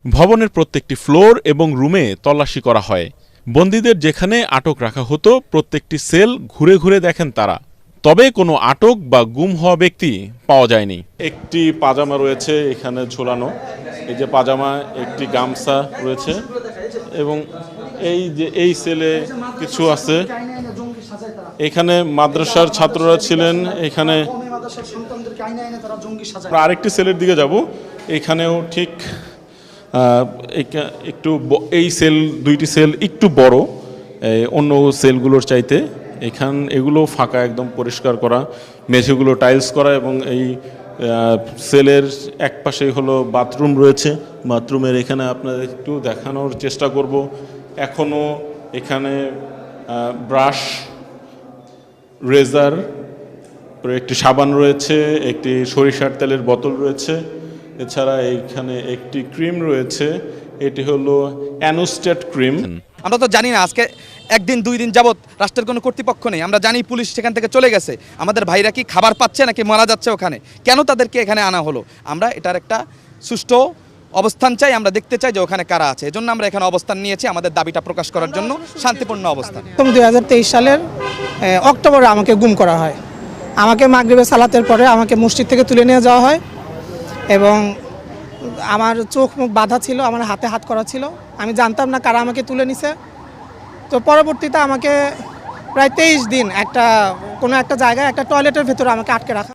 ভবনের প্রত্যেকটি ফ্লোর এবং রুমে তল্লাশি করা হয়। বন্দীদের যেখানে আটক রাখা হতো প্রত্যেকটি সেল ঘুরে ঘুরে দেখেন তারা, তবে কোনো আটক বা গুম হওয়া ব্যক্তি পাওয়া যায়নি। একটি পাজামা রয়েছে এখানে ঝোলানো, এই যে পাজামা, একটি গামছা রয়েছে এবং এই যে এই সেলে কিছু আছে। এখানে মাদ্রাসার ছাত্ররা ছিলেন। এখানে আরেকটি সেলের দিকে যাব, এখানেও ঠিক একটু এই সেল, দুইটি সেল একটু বড় অন্য সেলগুলোর চাইতে। এগুলো ফাঁকা, একদম পরিষ্কার করা, মেঝেগুলো টাইলস করা এবং এই সেলের এক পাশেই হলো বাথরুম রয়েছে। বাথরুমের এখানে আপনাদের একটু দেখানোর চেষ্টা করব। এখনও এখানে ব্রাশ, রেজার, একটি সাবান রয়েছে, একটি সরিষার তেলের বোতল রয়েছে। এছাড়া এইখানে একটি ক্রিম রয়েছে, এটি হলো অ্যানোস্টেট ক্রিম। আমরা তো জানি না, আজকে একদিন দুই দিন যাবত রাষ্ট্রের কোনো কর্তৃপক্ষ নেই। আমরা জানি পুলিশ সেখান থেকে চলে গেছে। আমাদের ভাইরা কি খাবার পাচ্ছে নাকি মারা যাচ্ছে ওখানে? কেন তাদেরকে এখানে আনা হলো? আমরা এটার একটা সুষ্ঠু অবস্থান চাই, আমরা দেখতে চাই যে ওখানে কারা আছে। এজন্য আমরা এখানে অবস্থান নিয়েছি আমাদের দাবিটা প্রকাশ করার জন্য, শান্তিপূর্ণ অবস্থান। 2023 সালের অক্টোবরে আমাকে গুম করা হয়। আমাকে মাগরিবের সালাতের পরে আমাকে মসজিদ থেকে তুলে নিয়ে যাওয়া হয় এবং আমার চোখ মুখ বাঁধা ছিল, আমার হাতে হাত করা ছিল। আমি জানতাম না কারা আমাকে তুলে নিছে। তো পরবর্তীতে আমাকে প্রায় 23 দিন কোনো একটা জায়গায় একটা টয়লেটের ভেতরে আমাকে আটকে রাখা।